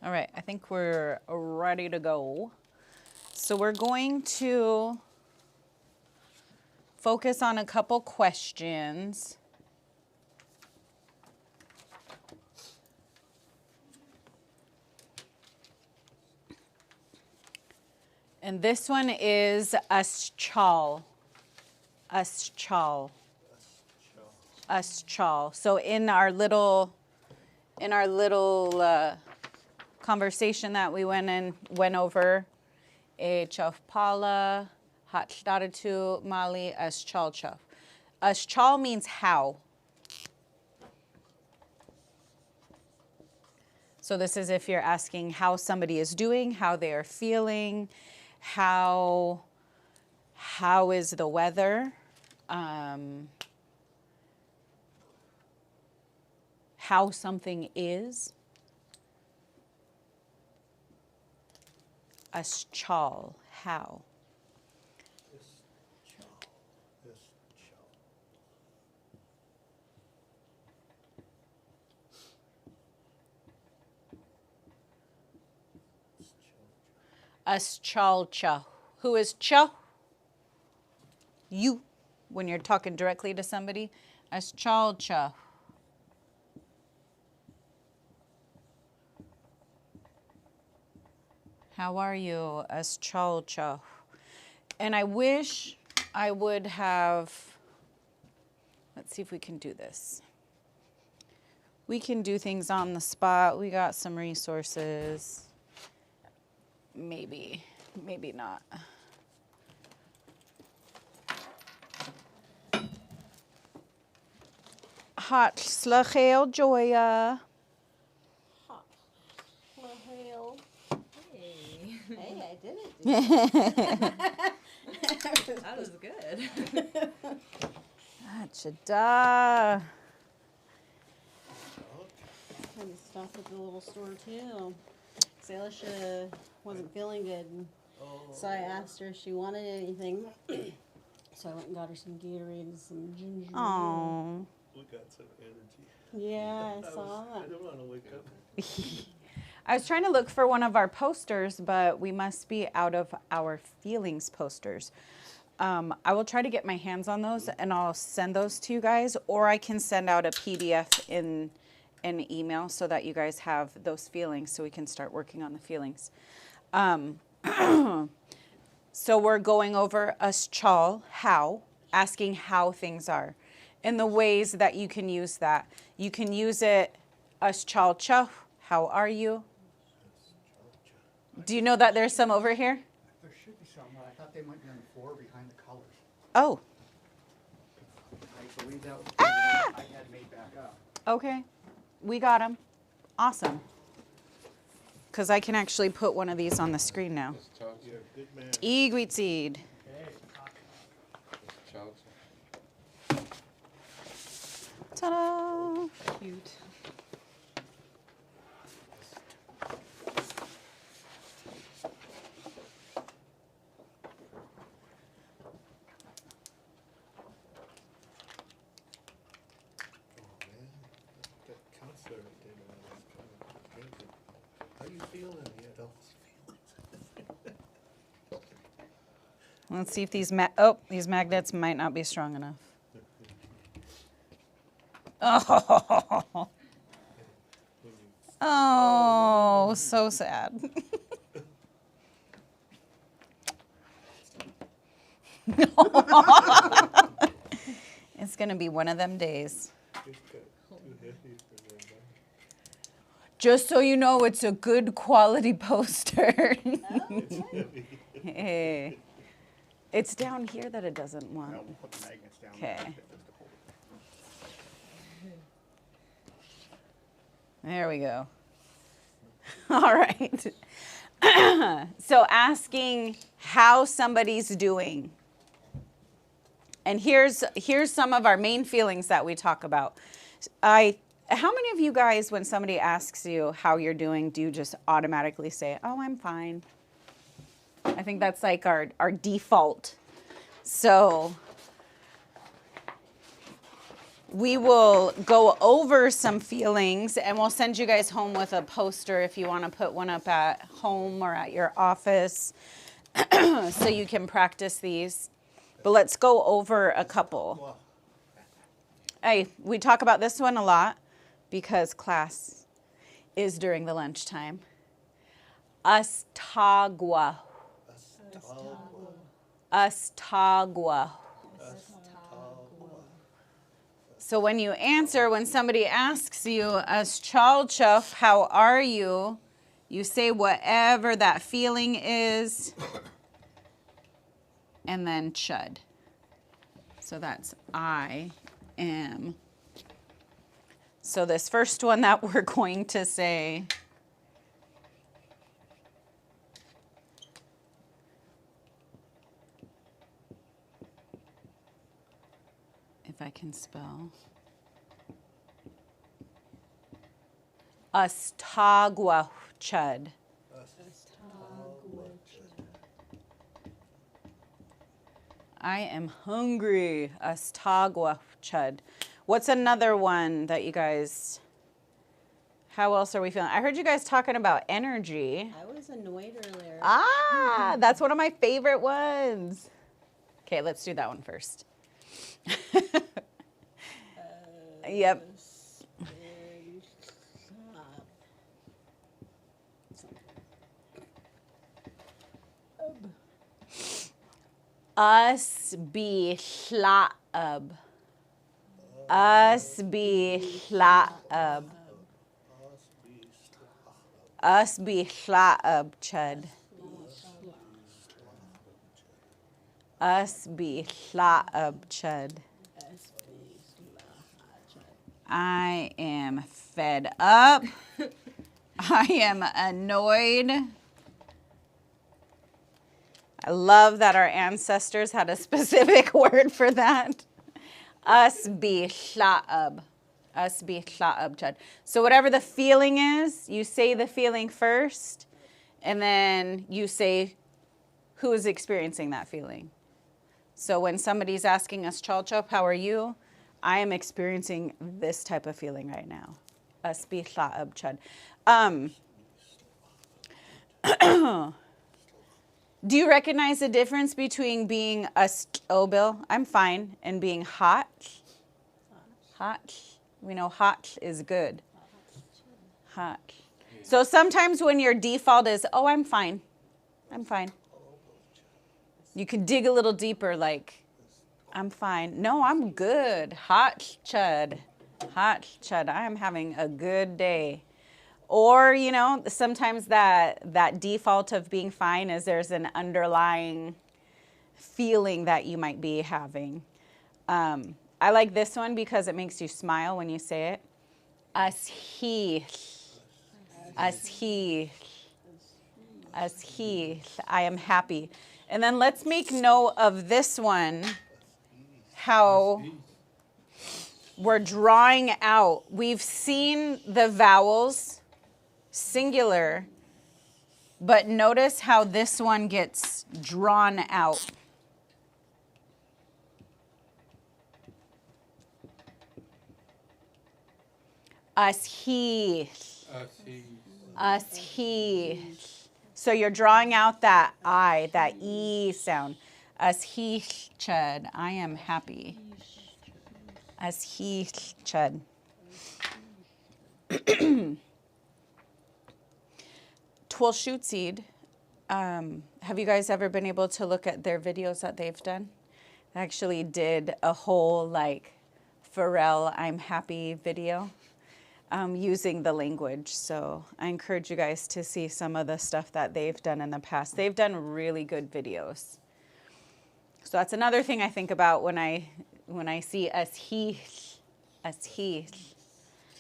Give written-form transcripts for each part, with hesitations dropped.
All right, I think we're ready to go. So we're going to focus on a couple questions. And this one is Uschal. Uschal. Uschal. So in our little conversation that we went over, a chafpala, hatstadatu, mali, Uschal chaf. Uschal means how. So this is if you're asking how somebody is doing, how they are feeling, how is the weather, how something is. Uschal, how. Uschalcha. Who is cha? You, when you're talking directly to somebody. Uschalcha. How are you? Uschalcha. And I wish I would have, let's see if we can do this. We can do things on the spot. We got some resources. Maybe not. Hot slachel Joya. Hot slachel. Hey. Hey, I did it. That was good. Achada. And stopped at the little store too. Elisha wasn't feeling good, so I asked her if she wanted anything. So I went and got her some Gatorade and some ginger ale. Oh. We got some energy. Yeah, I saw that. I don't want to wake up. I was trying to look for one of our posters, but we must be out of our feelings posters. I will try to get my hands on those, and I'll send those to you guys, or I can send out a PDF in an email so that you guys have those feelings so we can start working on the feelings. So we're going over Uschal, how, asking how things are, and the ways that you can use that. You can use it, Uschal cha, how are you? Do you know that there's some over here? There should be some, but I thought they might be on the floor behind the colors. Oh, I believe that was the one I had made back up. okay. We got them. Awesome. Because I can actually put one of these on the screen now. You're a good man. Lushootseed. Ta-da! Cute. That counselor did was kind of drinking. How you feeling? He had all his feelings. Let's see if these these magnets might not be strong enough. Oh, oh, so sad. It's gonna be one of them days. It's too heavy for them. Just so you know, it's a good quality poster. It's heavy. Hey. It's down here that it doesn't want. Now we'll put the magnets down. Okay. there. There we go. All right. So asking how somebody's doing. And here's some of our main feelings that we talk about. How many of you guys, when somebody asks you how you're doing, do you just automatically say, oh, I'm fine? I think that's like our default. So we will go over some feelings, and we'll send you guys home with a poster if you want to put one up at home or at your office so you can practice these. But let's go over a couple. Hey, we talk about this one a lot because class is during the lunchtime. Astagua. Astagua. So when you answer, when somebody asks you, Aschalchuf, how are you? You say whatever that feeling is, and then chud. So that's I am. So this first one that we're going to say, if I can spell, Astagua chud. I am hungry. Astagua chud. What's another one that you guys, how else are we feeling? I heard you guys talking about energy. I was annoyed earlier. Ah, that's one of my favorite ones. Okay, let's do that one first. Yep. Us be hla'ab. Us be hla'ab. Us be hla'ab, chud. Us be hla'ab, chud. I am fed up. I am annoyed. I love that our ancestors had a specific word for that. Us be hla'ab. Us be hla'ab, chud. So whatever the feeling is, you say the feeling first, and then you say who is experiencing that feeling. So when somebody's asking us, Chalchop, how are you? I am experiencing this type of feeling right now. Us be hla'ab, chud. Do you recognize the difference between being obil, I'm fine, and being hot? Hot. We know hot is good. Hot. So sometimes when your default is, oh, I'm fine. I'm fine. You can dig a little deeper, like, I'm fine. No, I'm good. Hot chud. Hot chud. I am having a good day. Or, you know, sometimes that default of being fine is there's an underlying feeling that you might be having. I like this one because it makes you smile when you say it. Ashih. Ashih. Ashih. I am happy. And then let's make note of this one, how we're drawing out. We've seen the vowels singular, but notice how this one gets drawn out. Ashih. Ashih. So you're drawing out that I, that E sound. Ashih chud. I am happy. Ashih chud. Lushootseed. Have you guys ever been able to look at their videos that they've done? They actually did a whole like Pharrell I'm happy video using the language. So I encourage you guys to see some of the stuff that they've done in the past. They've done really good videos. So that's another thing I think about when I see ashih. Ashih.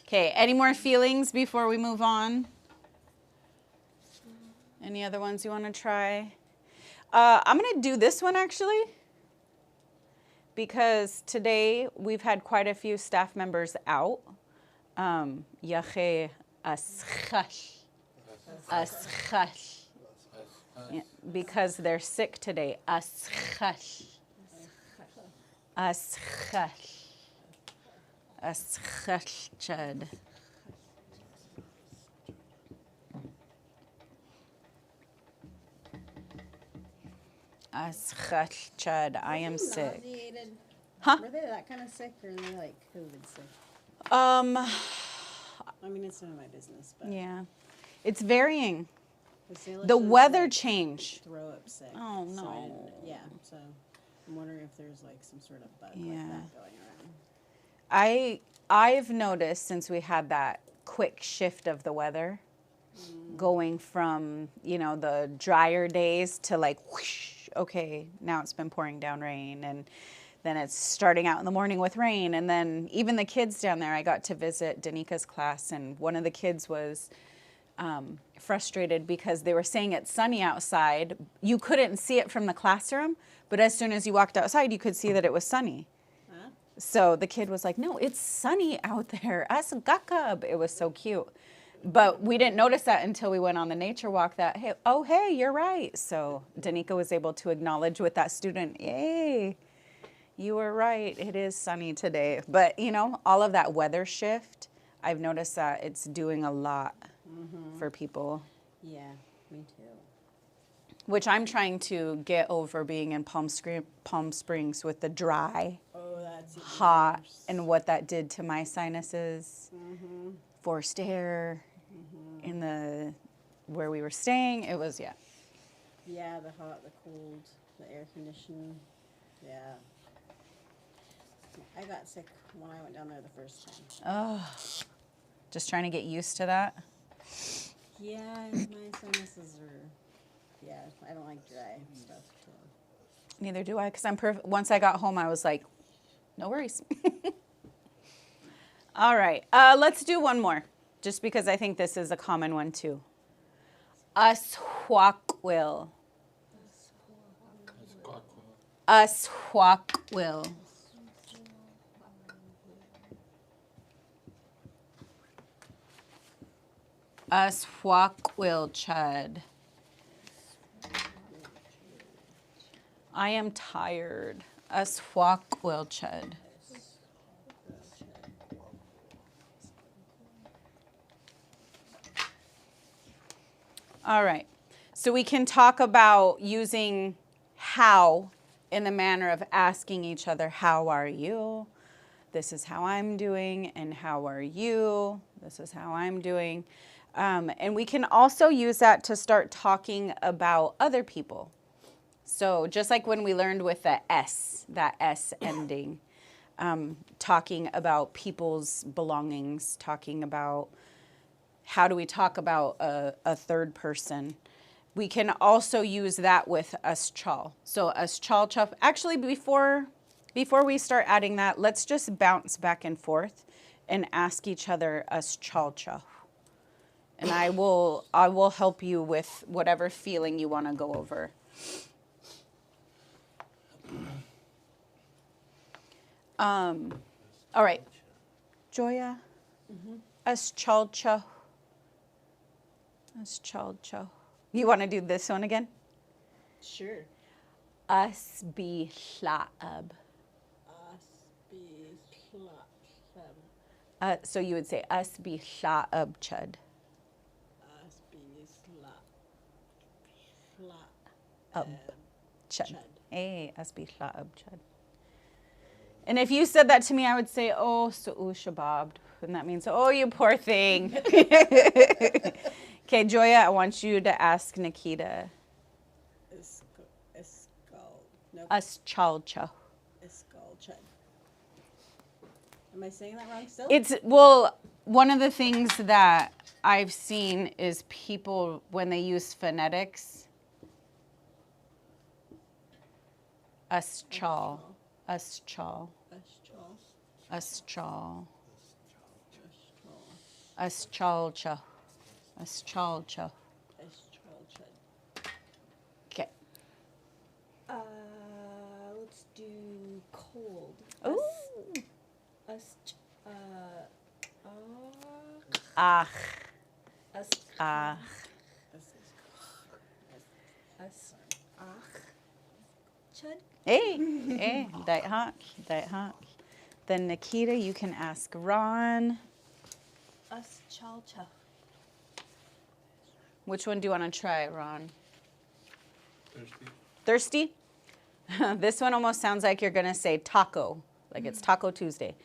Okay, any more feelings before we move on? Any other ones you want to try? I'm going to do this one actually, because today we've had quite a few staff members out. Yache aschash. Aschash. Because they're sick today. Aschash. Aschash. As chud. As chud. I am sick. Nauseated. Huh? Were they that kind of sick, or are they like COVID sick? I mean, it's none of my business, but Yeah. It's varying. Salisha's, The weather like, change. throw up sick. Oh, So I no. didn't, yeah, so I'm wondering if there's like some sort of bug Yeah. like that going around. I've noticed since we had that quick shift of the weather, going from, the drier days to like whoosh, okay, now it's been pouring down rain, and then it's starting out in the morning with rain, and then even the kids down there, I got to visit Danika's class, and one of the kids was frustrated because they were saying it's sunny outside. You couldn't see it from the classroom, but as soon as you walked outside, you could see that it was sunny. Huh? So the kid was like, no, it's sunny out there. As gakab. It was so cute. But we didn't notice that until we went on the nature walk that, hey, you're right. So Danica was able to acknowledge with that student, yay, you were right. It is sunny today. But, all of that weather shift, I've noticed that it's doing a lot for people, Yeah, me too. which I'm trying to get over being in Palm Springs with the dry, Oh, that's even hot, worse. and what that did to my sinuses. Forced air in where we were staying. It was, Yeah, the hot, the cold, the air conditioning. Yeah. I got sick when I went down there the first time. just trying to get used to that. Yeah, my sinuses are, yeah, I don't like dry stuff too. Neither do I, because once I got home, I was like, no worries. All right, let's do one more, just because I think this is a common one too. Aswakwil. Aswakwil. Aswakwil chud. I am tired. Aswakwil chud. All right. So we can talk about using how in the manner of asking each other, how are you? This is how I'm doing, and how are you? This is how I'm doing. And we can also use that to start talking about other people. So just like when we learned with the S, that S ending, talking about people's belongings, talking about how do we talk about a third person. We can also use that with us chal. So us chal chuff. Actually, before we start adding that, let's just bounce back and forth and ask each other us chal chuff. And I will help you with whatever feeling you want to go over. All right, Joya, us chal chuff. Us chal chuff. You want to do this one again? Sure. Us be hla'ab. Us be slap. So you would say us be hla'ab chud. Us be slap. Up chud. Chud. Hey, us be hla'ab chud. And if you said that to me, I would say, oh, su'u shabab. And that means, oh, you poor thing. Okay, Joya, I want you to ask Nikita. Nope. Us chal chuff. Chud. Am I saying that wrong still? It's, well, one of the things that I've seen is people, when they use phonetics, us chal, us chal, us chal, us chal cha, us chal cha. Okay. Let's do cold. Ooh. Us. Ach, Us. ach. Us. Ach. Chud. Hey, hey, dait hak. Then Nikita, you can ask Ron. Us chalcha. Which one do you want to try, Ron? Thirsty? Thirsty? This one almost sounds like you're going to say taco, like it's Taco Tuesday.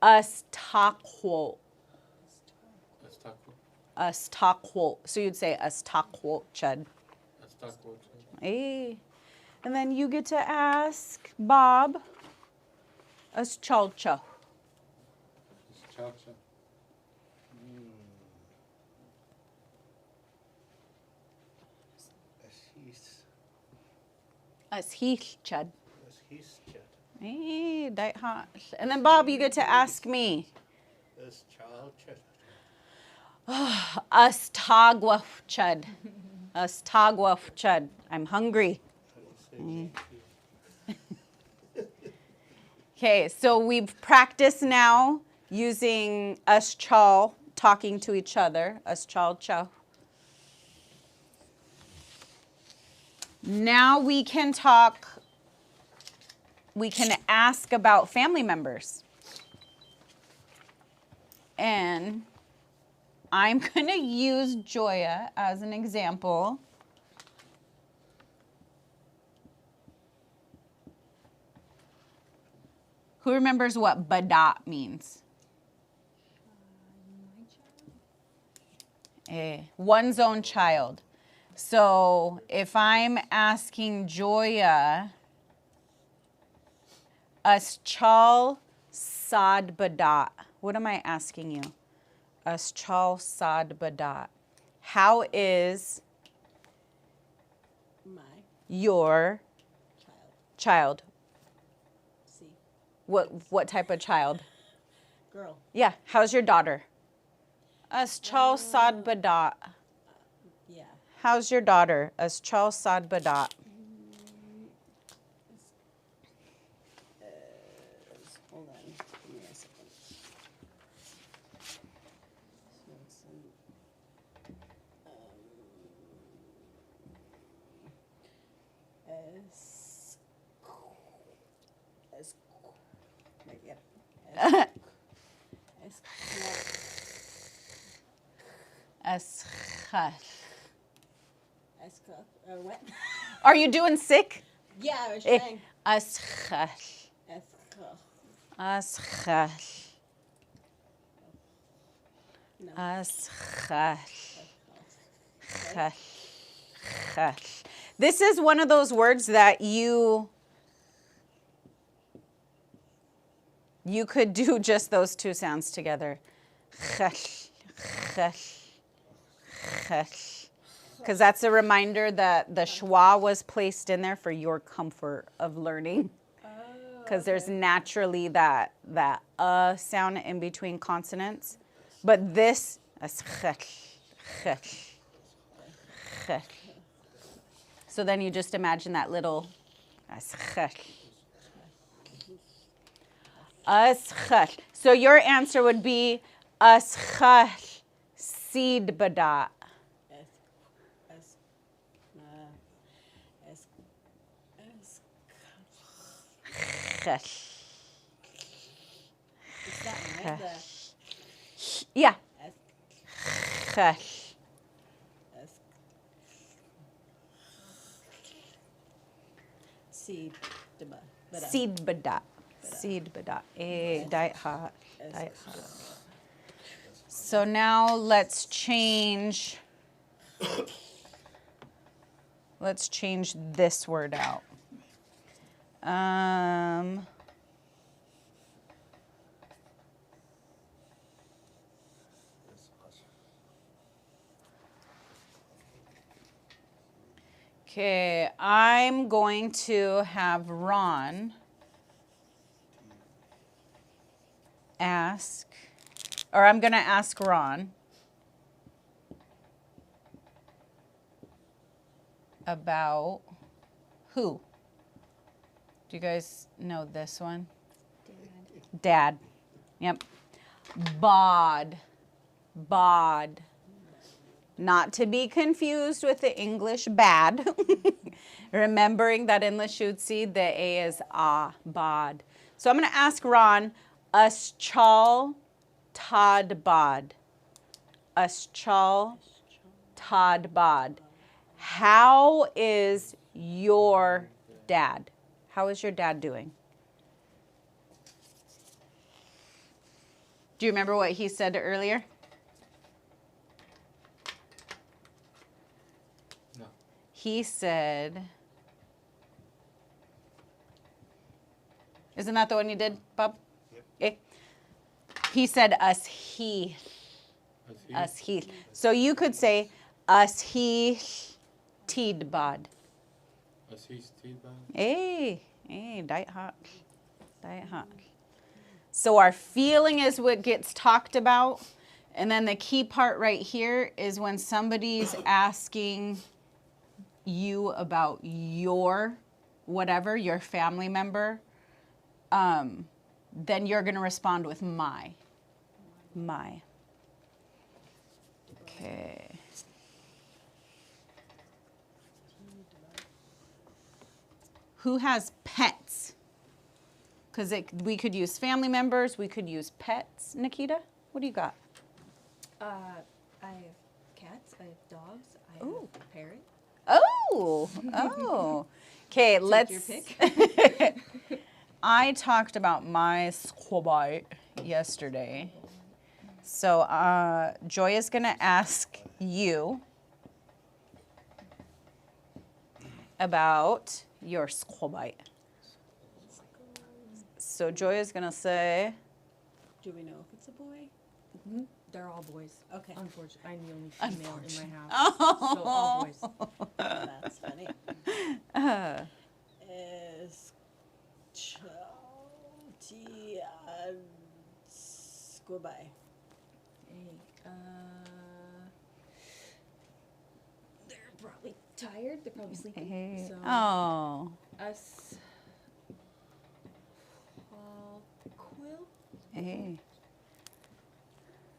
Us taco. That's taco. Us taco. So you'd say us taco, Chud. That's taco. Hey. And then you get to ask Bob. Us chalcha. Cha-cha. Us heath, Chud. That's his chat. Hey, that hot. And then Bob, you get to ask me. That's child chat. Us tagwa, Chud. Us tagwa, Chud. I'm hungry. How do you say that? Okay, so we've practiced now using us chal, talking to each other. Us chal chow. Now we can talk, we can ask about family members. And I'm going to use Joya as an example. Who remembers what badat means? One's own child. So if I'm asking Joya, as chal sad badat, what am I asking you? As chal sad badat. How is My your child? see What type of child? girl. Yeah, how's your daughter? As chal sad badat. Yeah. How's your daughter? As chal sad badat. Hold on. Give me a second. So it's S like, yep. As chal. What? Are you doing sick? Yeah, I was Eh, trying. As chal. As chal. No. As chal. Chal. Chal. This is one of those words that you could do just those two sounds together. Chal. Chal. Chal. Because that's a reminder that the schwa was placed in there for your comfort of learning. Because there's naturally that sound in between consonants. But this, so then you just imagine that little, so your answer would be seed badat. Is that right? Yeah. Seed. Seed badat. Seed badat. Diet hot. Diet hot. So now let's change. Let's change this word out. Okay, I'm going to have Ron ask, or I'm going to ask Ron about who? Do you guys know this one? Dad. Yep. Bod. Bod. Not to be confused with the English bad. Remembering that in Lushootseed, the A is ah, bod. So I'm going to ask Ron, Aschal Tadbad. Aschal Tadbad. How is your dad? How is your dad doing? Do you remember what he said earlier? No. He said, isn't that the one you did, Bob? Yep. Okay. He said, us he. Us he. So you could say, us he tidbad. As he's tidbad. Hey, diet hawk. Diet hawk. So our feeling is what gets talked about. And then the key part right here is when somebody's asking you about your whatever, your family member, then you're going to respond with my. My. Okay. Who has pets? Because we could use family members, we could use pets. Nikita, what do you got? I have cats, I have dogs, I Ooh. have a parrot. Oh. Okay, let's. your pick. I talked about my squabite yesterday. So Joy is going to ask you about your squabite. So Joy is going to say, Do we know if it's a boy? They're all boys. Okay. Unfortunately, I'm the only female in my house. So all boys. That's funny. Is goodbye. Hey, they're probably tired. They're probably sleeping. hey. So Oh. us quill. Hey.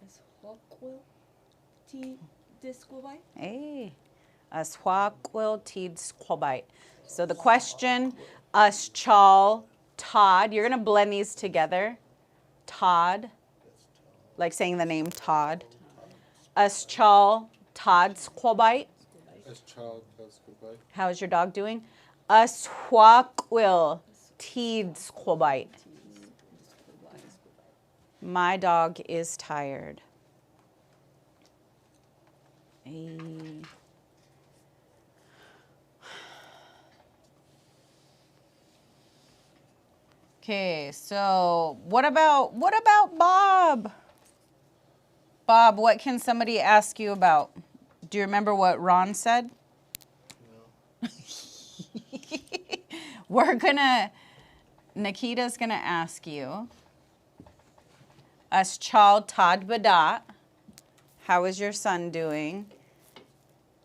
Us quill. T disquilby. Hey. Aswaquil teed squabite. So the question, Aschal Todd. You're going to blend these together. Todd. Like saying the name Todd. Aschal Todd squabite. As child does goodbye. How is your dog doing? Aswaquil teed squabite. My dog is tired. Hey. Okay, so what about Bob? Bob, what can somebody ask you about? Do you remember what Ron said? No. Nikita's gonna ask you. Aschal Tad Badat. How is your son doing?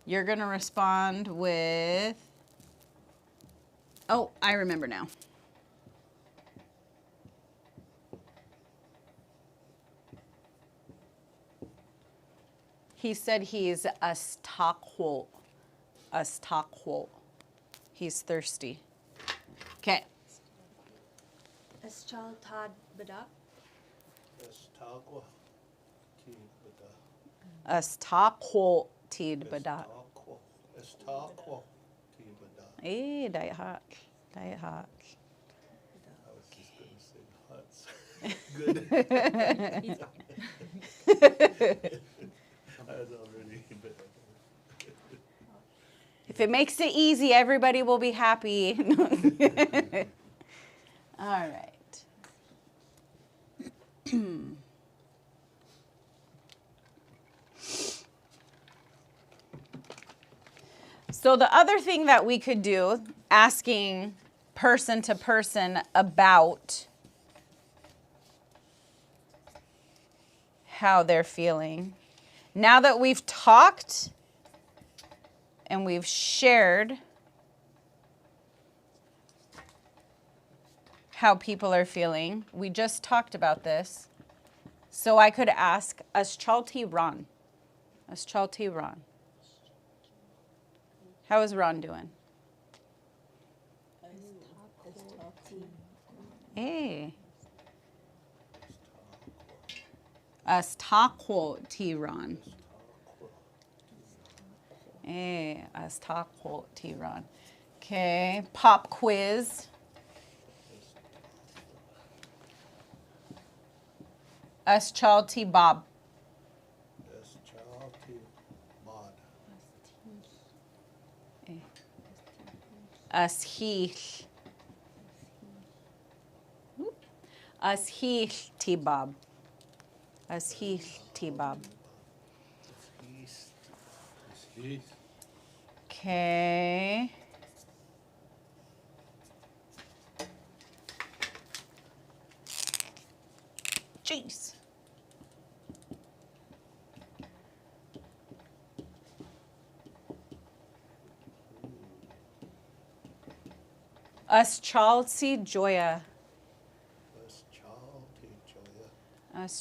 You're gonna respond with, oh, I remember now. He said he's a stockhold. A stockhold. He's thirsty. Okay. Us child Todd Bada. As tagwa. Tidbada. A stockhold tid badat. As tagwa. Tidbada. Hey, diet hawk. Diet hawk. I was just going to say huts. Good. I was already a bit. If it makes it easy, everybody will be happy. All right. So the other thing that we could do, asking person to person about how they're feeling. Now that we've talked and we've shared how people are feeling, we just talked about this. So I could ask Aschalti Ron. Aschalti Ron. How is Ron doing? Eh. Astaqo tiran. Eh, astaqo tiran. Okay, pop quiz. Chalti bob. Ashil. Ashil tibab. Ashil tibab. Okay. Jeez. Chalti joya.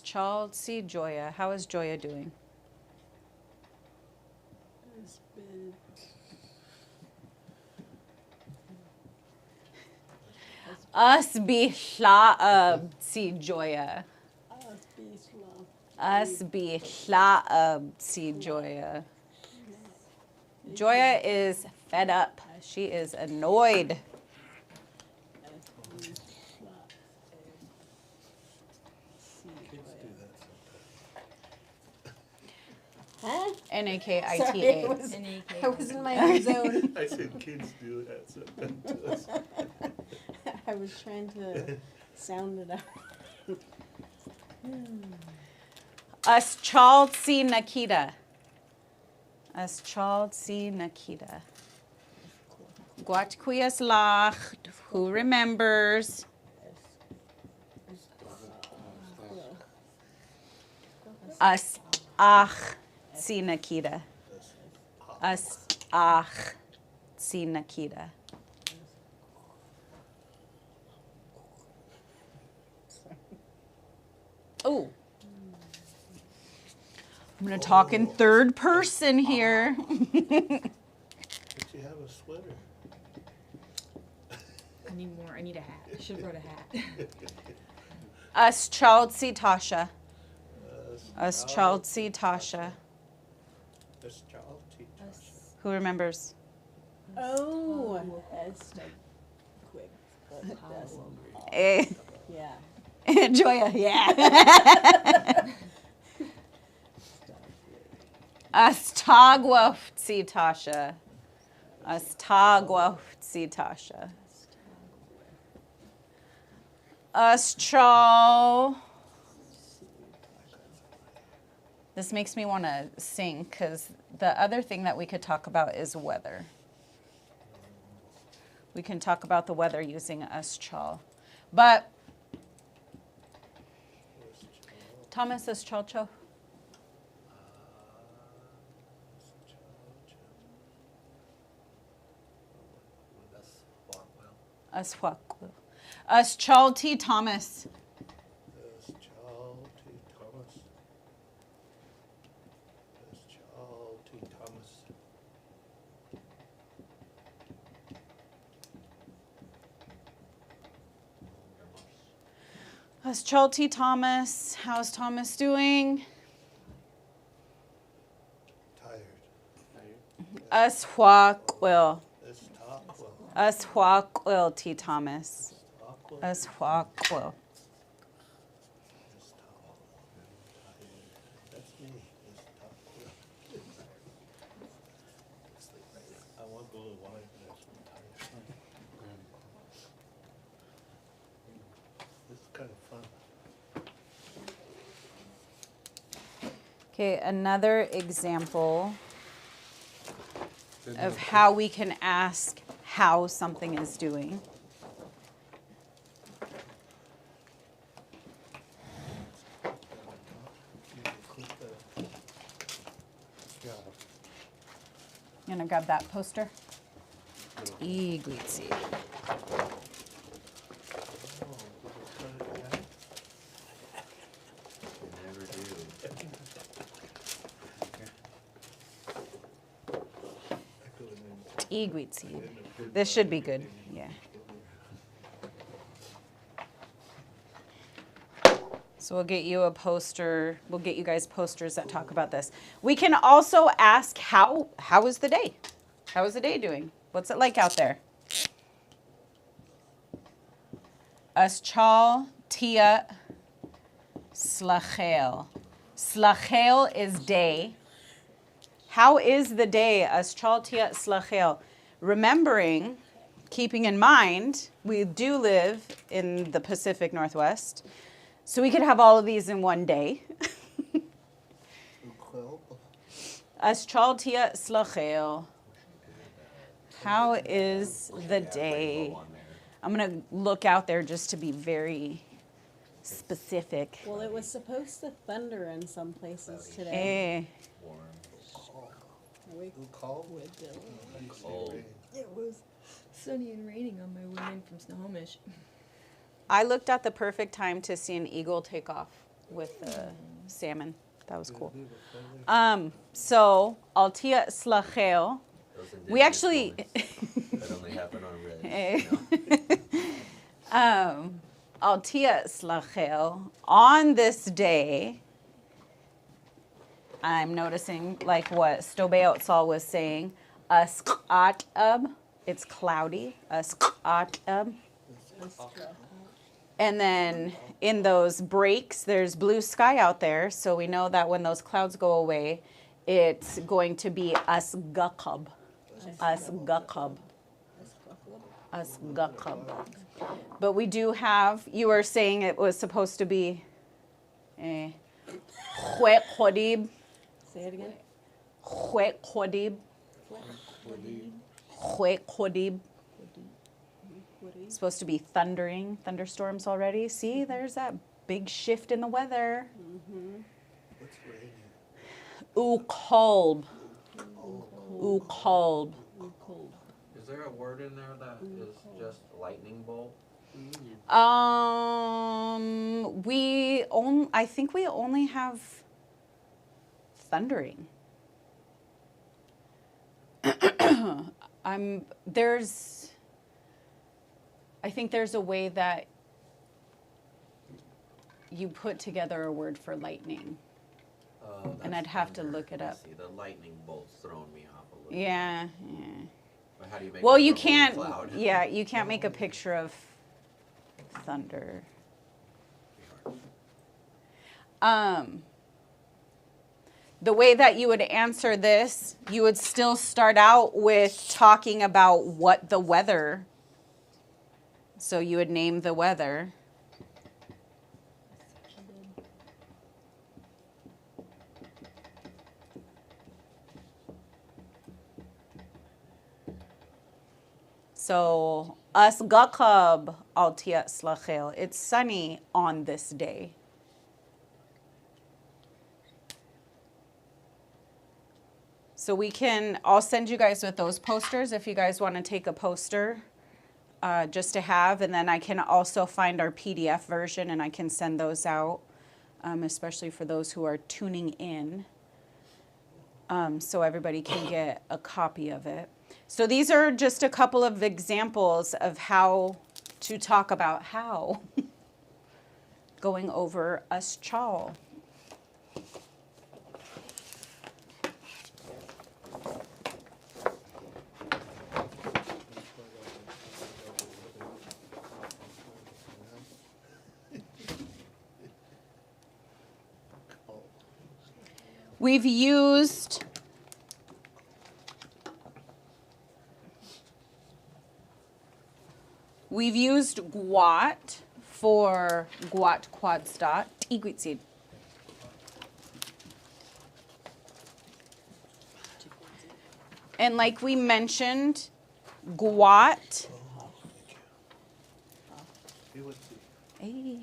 Chalti joya. How is Joya doing? It's been Bihlaab si joya. Bihlaab si joya. Joya is fed up. She is annoyed. Huh? N-A-K-I-T-A. Sorry, I was in my own zone. I said kids do that sometimes. I was trying to sound it out. Chalti Nakita. Chalti Nakita. Guatkuyas lach. Who remembers? Ach si Nakita. Ach si Nakita. Oh. I'm going to talk in third person here. But you have a sweater. I need more. I need a hat. I should have brought a hat. Chalti Tasha. Chalti Tasha. Who remembers? Oh, that's quick. Eh. Yeah. Joya, yeah. Astagwafzi Tasha. Astagwafzi Tasha. Astral. This makes me want to sing because the other thing that we could talk about is weather. We can talk about the weather using Astral. But Thomas Astralcho. Aswakwu. Chalti Thomas. Chalti Thomas. How's Thomas doing? Tired. Aswakwil. Aswakwil T. Thomas. Aswakwil. That's me. I want a little wine, but I'm tired. This is kind of fun. Okay, another example of how we can ask how something is doing. You gonna grab that poster? Lushootseed. Lushootseed. This should be good. Yeah. So we'll get you a poster. We'll get you guys posters that talk about this. We can also ask how is the day? How is the day doing? What's it like out there? Aschal tia slachel. Slachel is day. How is the day? Aschal tia slachel. Remembering, keeping in mind, we do live in the Pacific Northwest. So we could have all of these in one day. Aschal tia slachel. How is the day? I'm going to look out there just to be very specific. Well, it was supposed to thunder in some places today. Are we with Dylan? It was sunny and raining on my way in from Snohomish. I looked at the perfect time to see an eagle take off with the salmon. That was cool. So, Altia Slachel. We actually... That only happened on red. Altia Slachel. On this day, I'm noticing, like what Stobeotsal was saying, Ask'atab. It's cloudy. Ask'atab. And then in those breaks, there's blue sky out there. So we know that when those clouds go away, it's going to be Asgakab. Asgakab. Asgakab. But we do have, you were saying it was supposed to be Khwedib. Say it again. Khwedib. Khwedib. It's supposed to be thundering, thunderstorms already. See, there's that big shift in the weather. What's raining? Ukolb. Ukolb. Is there a word in there that is just lightning bolt? I think we only have thundering. I think there's a way that you put together a word for lightning. And I'd have to look it up. See, the lightning bolt's throwing me off a little. Yeah. But how do you make Well, it you from a can't. cloud? Yeah, you can't make a picture of thunder. The way that you would answer this, you would still start out with talking about what the weather. So you would name the weather. So, Asgakab Altia Slachel. It's sunny on this day. So I'll send you guys with those posters if you guys want to take a poster just to have. And then I can also find our PDF version and I can send those out, especially for those who are tuning in, so everybody can get a copy of it. So these are just a couple of examples of how to talk about how. Going over Aschal. We've used guat for guat quadstat, Lushootseed. And like we mentioned, guat. Hey.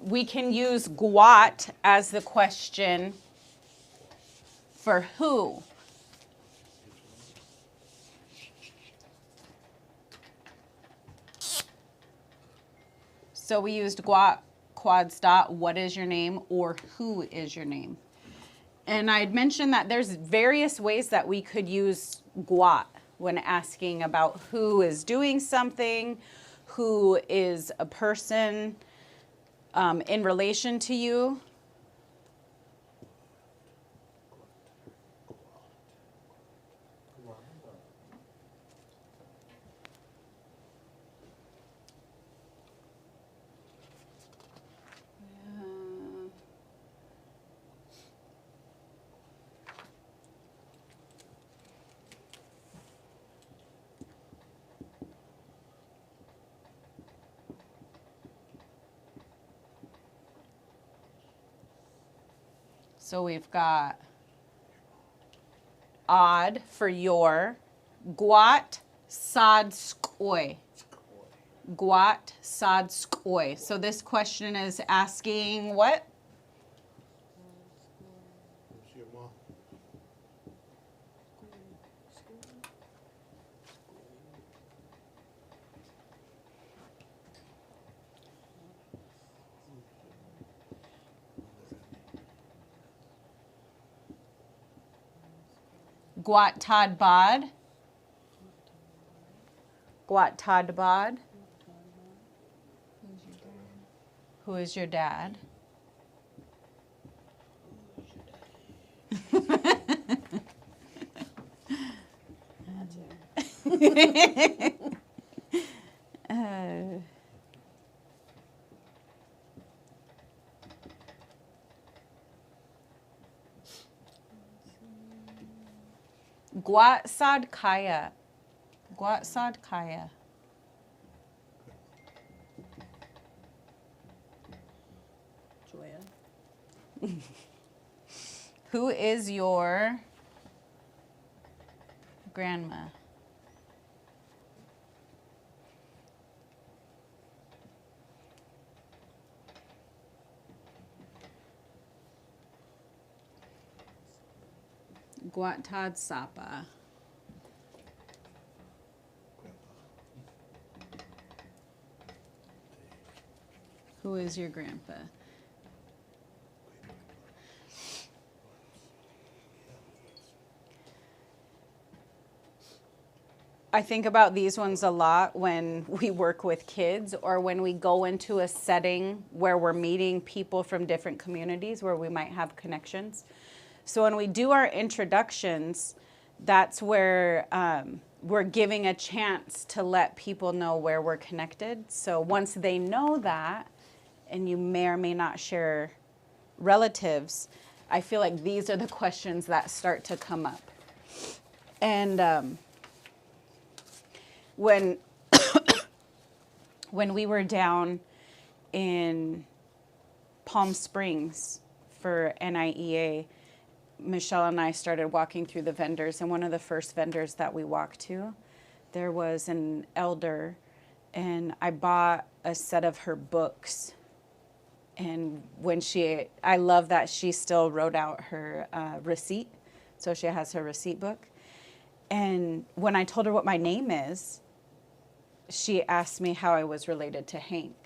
We can use guat as the question for who. So we used guat quads dot, what is your name, or who is your name. And I'd mentioned that there's various ways that we could use guat when asking about who is doing something, who is a person in relation to you. So we've got odd for your, guat sad skoy. Guat sad skoy. So this question is asking what? Who's your mom? Guat tad bod. Guat tad bod. Who is your dad? Guat sad kaya. Guat sad kaya. Joya. Who is your grandma? Guatad Sapa. Who is your grandpa? I think about these ones a lot when we work with kids or when we go into a setting where we're meeting people from different communities where we might have connections. So when we do our introductions, that's where we're giving a chance to let people know where we're connected. So once they know that, and you may or may not share relatives, I feel like these are the questions that start to come up. And when we were down in Palm Springs for NIEA, Michelle and I started walking through the vendors, and one of the first vendors that we walked to, there was an elder, and I bought a set of her books. And I love that she still wrote out her receipt, so she has her receipt book. And when I told her what my name is, she asked me how I was related to Hank.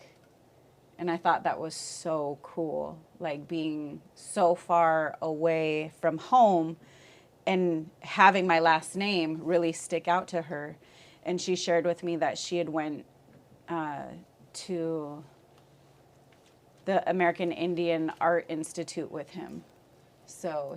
And I thought that was so cool, like being so far away from home and having my last name really stick out to her. And she shared with me that she had went to the American Indian Art Institute with him. So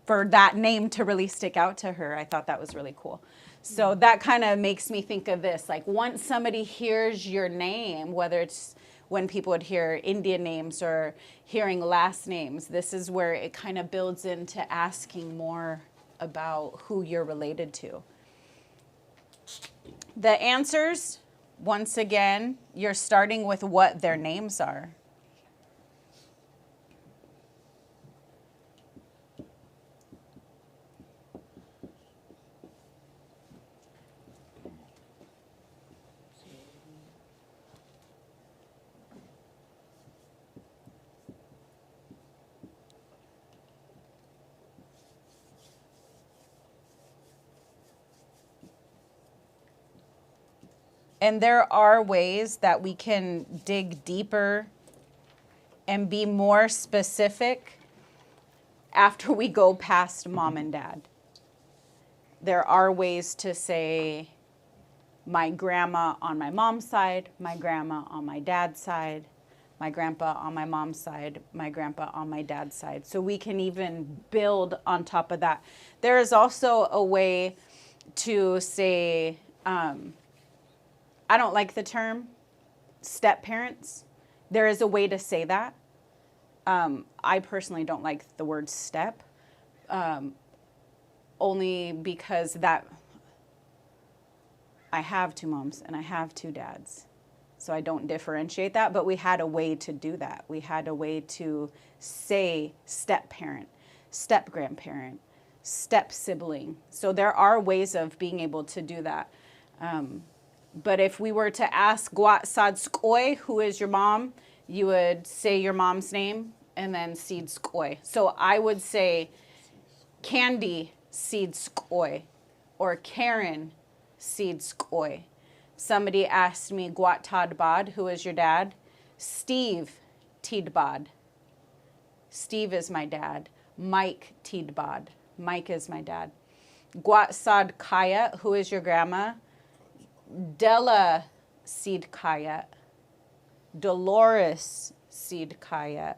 for that name to really stick out to her, I thought that was really cool. So that kind of makes me think of this, like once somebody hears your name, whether it's when people would hear Indian names or hearing last names, this is where it kind of builds into asking more about who you're related to. The answers, once again, you're starting with what their names are. And there are ways that we can dig deeper and be more specific after we go past mom and dad. There are ways to say my grandma on my mom's side, my grandma on my dad's side, my grandpa on my mom's side, my grandpa on my dad's side. So we can even build on top of that. There is also a way to say, I don't like the term step parents. There is a way to say that. I personally don't like the word step, only because that I have two moms and I have two dads. So I don't differentiate that, but we had a way to do that. We had a way to say step parent, step grandparent, step sibling. So there are ways of being able to do that. But if we were to ask Gwat Sad Skoy, who is your mom, you would say your mom's name and then Seed Skoy. So I would say Candy Seed Skoy or Karen Seed Skoy. Somebody asked me, Gwat Tadbad, who is your dad? Steve Tidbad. Steve is my dad. Mike Tidbad. Mike is my dad. Gwat Sad Kaya, who is your grandma? Della Seed Kaya. Dolores Seed Kaya.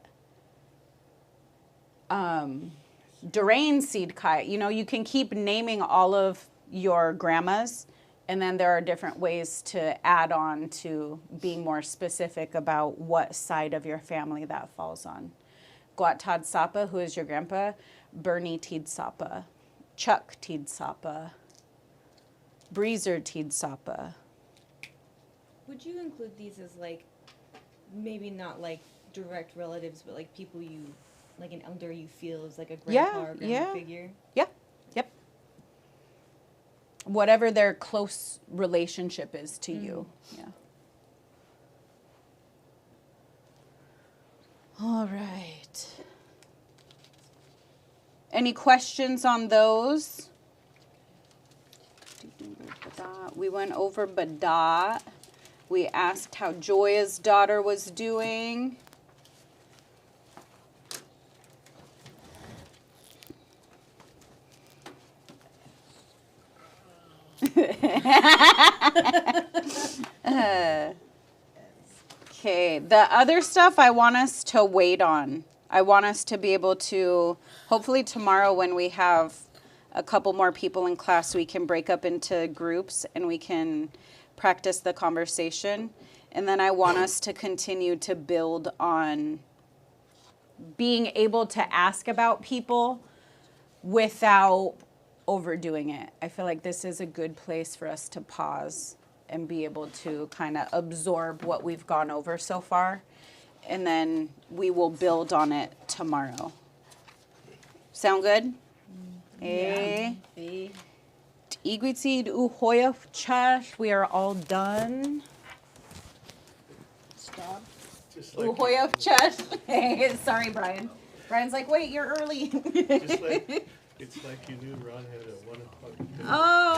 Durain Seed Kaya. You know, you can keep naming all of your grandmas, and then there are different ways to add on to being more specific about what side of your family that falls on. Gwat Tad Sapa, who is your grandpa? Bernie Tid Sapa. Chuck Tid Sapa. Breezer Tid Sapa. Would you include these as like, maybe not like direct relatives, but like people you, like an elder you feel is like a grandpa or grandma figure? Yeah. Yep. Whatever their close relationship is to you. Yeah. All right. Any questions on those? We went over Badat. We asked how Joya's daughter was doing. Okay, the other stuff I want us to wait on. I want us to be able to, hopefully tomorrow when we have a couple more people in class, we can break up into groups and we can practice the conversation. And then I want us to continue to build on being able to ask about people without overdoing it. I feel like this is a good place for us to pause and be able to kind of absorb what we've gone over so far. And then we will build on it tomorrow. Sound good? Yeah. Igwitsid uhoya chash. We are all done. Stop. Just like, Uhoya chash. Sorry, Brian. Brian's like, wait, you're early. just like, it's like you knew Ron had a 1 o'clock. Oh,